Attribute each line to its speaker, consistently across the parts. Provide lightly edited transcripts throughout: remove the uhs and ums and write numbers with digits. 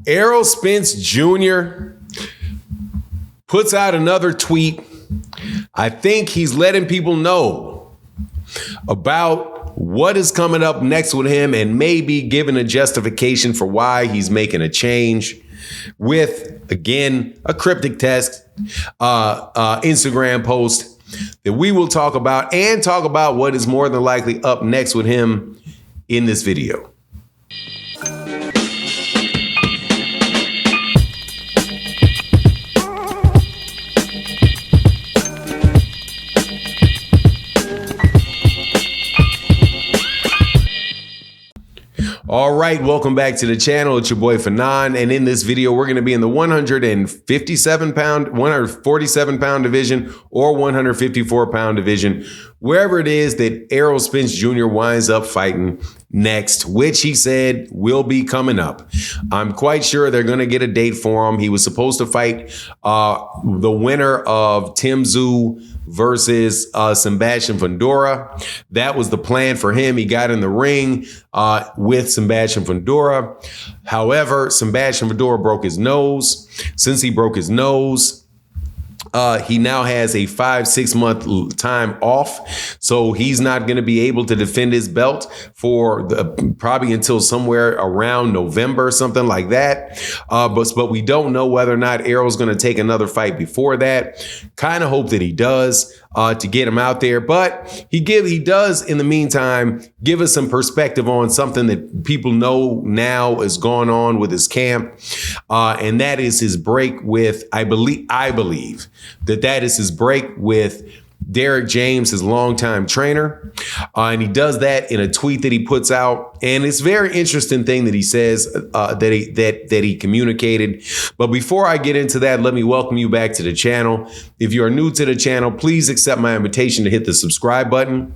Speaker 1: Errol Spence Jr. puts out another tweet. I think he's letting people know about what is coming up next with him and maybe giving a justification for why he's making a change with, again, a cryptic text, Instagram post that we will talk about and talk about what is more than likely up next with him in this video. All right, welcome back to the channel. It's your boy Fanon, and in this video, we're going to be in the 147 pound division or 154 pound division, wherever it is that Errol Spence Jr. winds up fighting next, which he said will be coming up. I'm quite sure they're going to get a date for him. He was supposed to fight the winner of Tim Tszyu versus Sebastian Fundora. That was the plan for him. He got in the ring with Sebastian Fundora. However, Sebastian Fundora broke his nose. Since he broke his nose, he now has a 5-6 month time off. So he's not going to be able to defend his belt for probably until somewhere around November, something like that. But we don't know whether or not Errol's going to take another fight before that. Kind of hope that he does to get him out there. But he does, in the meantime, give us some perspective on something that people know now is going on with his camp. And that is his break with, I believe that is his break with Derek James, his longtime trainer. And he does that in a tweet that he puts out. And it's a very interesting thing that he says that he communicated. But before I get into that, let me welcome you back to the channel. If you are new to the channel, please accept my invitation to hit the subscribe button.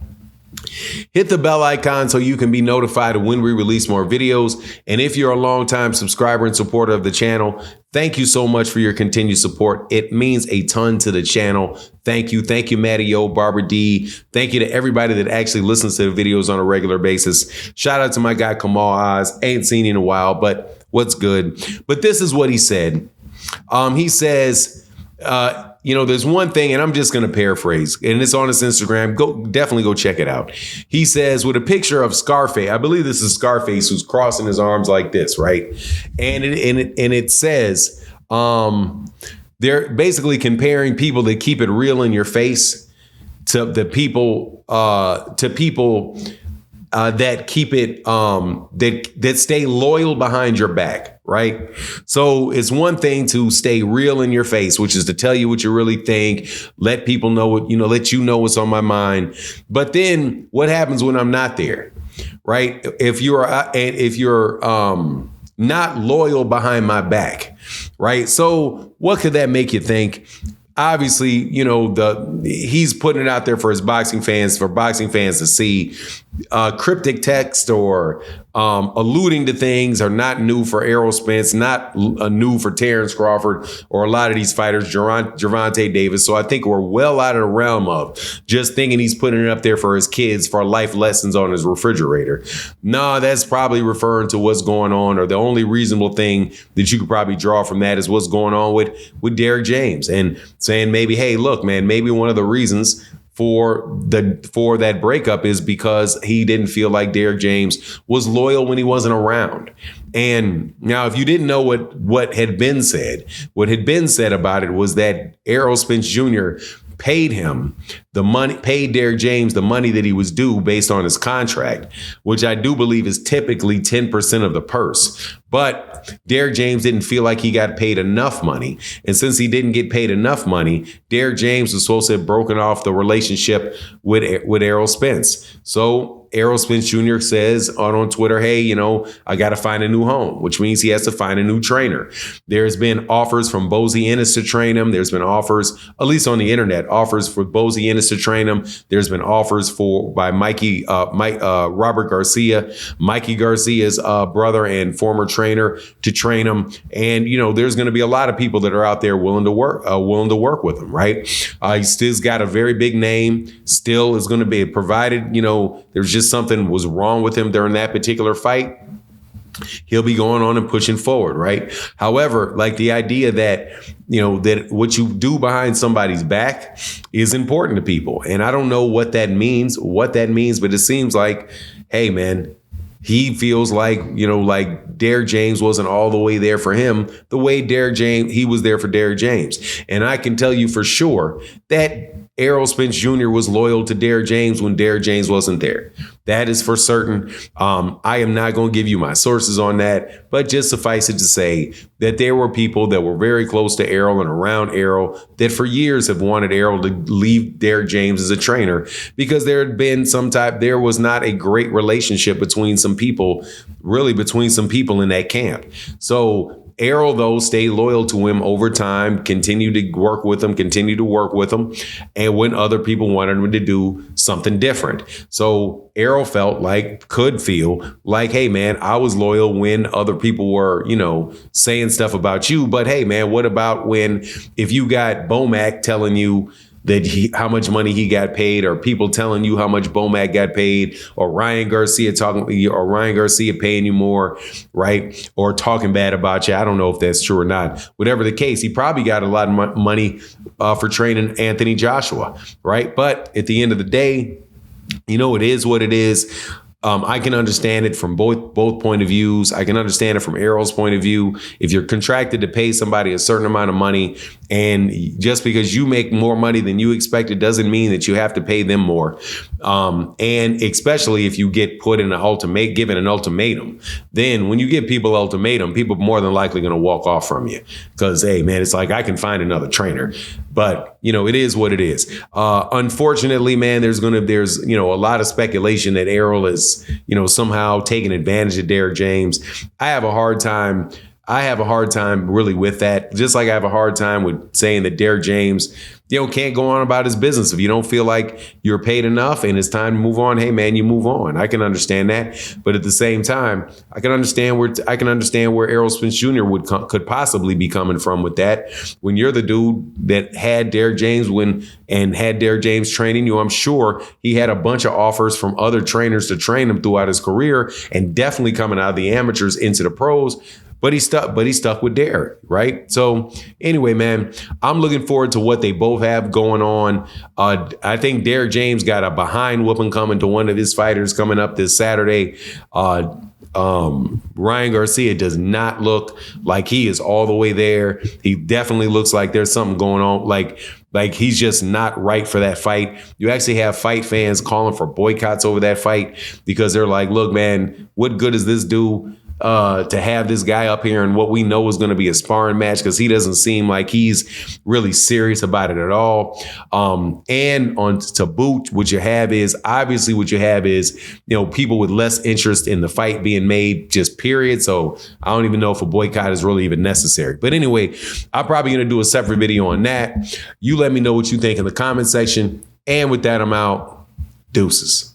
Speaker 1: Hit the bell icon so you can be notified of when we release more videos. And if you're a longtime subscriber and supporter of the channel, thank you so much for your continued support. It means a ton to the channel. Thank you. Thank you, Matty O, Barbara D. Thank you to everybody that actually listens to the videos on a regular basis. Shout out to my guy, Kamal Oz. Ain't seen him in a while, but what's good? But this is what he said. He says, there's one thing, and I'm just going to paraphrase, and it's on his Instagram. Definitely go check it out. He says, with a picture of Scarface, I believe this is Scarface, who's crossing his arms like this, right? And it says, they're basically comparing people that keep it real in your face to the people, that keep it, that stay loyal behind your back. Right. So it's one thing to stay real in your face, which is to tell you what you really think, let people know what, let you know what's on my mind. But then what happens when I'm not there? Right. If you're not loyal behind my back. Right. So what could that make you think? Obviously, he's putting it out there for boxing fans to see. Cryptic text or alluding to things are not new for Errol Spence, not new for Terrence Crawford or a lot of these fighters, Gervonta Davis. So I think we're well out of the realm of just thinking he's putting it up there for his kids for life lessons on his refrigerator. No, that's probably referring to what's going on, or the only reasonable thing that you could probably draw from that is what's going on with Derek James, and saying maybe, hey, look, man, maybe one of the reasons for that breakup is because he didn't feel like Derek James was loyal when he wasn't around. And now, if you didn't know what had been said about it was that Errol Spence Jr. paid Derek James the money that he was due based on his contract, which I do believe is typically 10% of the purse. But Derek James didn't feel like he got paid enough money. And since he didn't get paid enough money, Derek James was supposed to have broken off the relationship with Errol Spence. So Errol Spence Jr. says on Twitter, hey, I got to find a new home, which means he has to find a new trainer. There's been offers from Bozy Ennis to train him. There's been offers, at least on the internet, offers for Bozy Ennis to train him. There's been offers by Robert Garcia, Mikey Garcia's brother and former trainer, to train him. And, there's going to be a lot of people that are out there willing to work with him, right? He still's got a very big name, still is going to be provided, there's just something was wrong with him during that particular fight. he'll be going on and pushing forward, right? However, like the idea that, that what you do behind somebody's back is important to people. And I don't know what that means, but it seems like, hey, man, he feels like, like Derrick James wasn't all the way there for him the way he was there for Derrick James. And I can tell you for sure that Errol Spence Jr. was loyal to Derrick James when Derrick James wasn't there. That is for certain. I am not going to give you my sources on that, but just suffice it to say that there were people that were very close to Errol and around Errol that for years have wanted Errol to leave Derrick James as a trainer because there was not a great relationship between some people in that camp. So Errol, though, stayed loyal to him over time, continued to work with him, and when other people wanted him to do something different. So Errol could feel like, hey, man, I was loyal when other people were, saying stuff about you. But hey, man, what about if you got Bomac telling you that how much money he got paid, or people telling you how much Bomac got paid, or Ryan Garcia paying you more, right? Or talking bad about you. I don't know if that's true or not. Whatever the case, he probably got a lot of money for training Anthony Joshua, right? But at the end of the day, it is what it is. I can understand it from both point of views. I can understand it from Errol's point of view. If you're contracted to pay somebody a certain amount of money, and just because you make more money than you expected doesn't mean that you have to pay them more. And especially if you get put in given an ultimatum, then when you give people an ultimatum, people are more than likely going to walk off from you because, hey, man, it's like I can find another trainer. But, it is what it is. Unfortunately, man, there's a lot of speculation that Errol is, somehow taking advantage of Derrick James. I have a hard time really with that. Just like I have a hard time with saying that Derrick James, can't go on about his business. If you don't feel like you're paid enough and it's time to move on, hey, man, you move on. I can understand that. But at the same time, I can understand where Errol Spence Jr. could possibly be coming from with that. When you're the dude that had Derrick James had Derrick James training you, I'm sure he had a bunch of offers from other trainers to train him throughout his career, and definitely coming out of the amateurs into the pros. But he stuck with Derrick, right? So anyway, man, I'm looking forward to what they both have going on. I think Derrick James got a behind whooping coming to one of his fighters coming up this Saturday. Ryan Garcia does not look like he is all the way there. He definitely looks like there's something going on. Like he's just not right for that fight. You actually have fight fans calling for boycotts over that fight because they're like, look, man, what good does this do? To have this guy up here and what we know is going to be a sparring match, because he doesn't seem like he's really serious about it at all. And on to boot, what you have is people with less interest in the fight being made, just period. So I don't even know if a boycott is really even necessary. But anyway, I'm probably going to do a separate video on that. You let me know what you think in the comment section. And with that, I'm out. Deuces.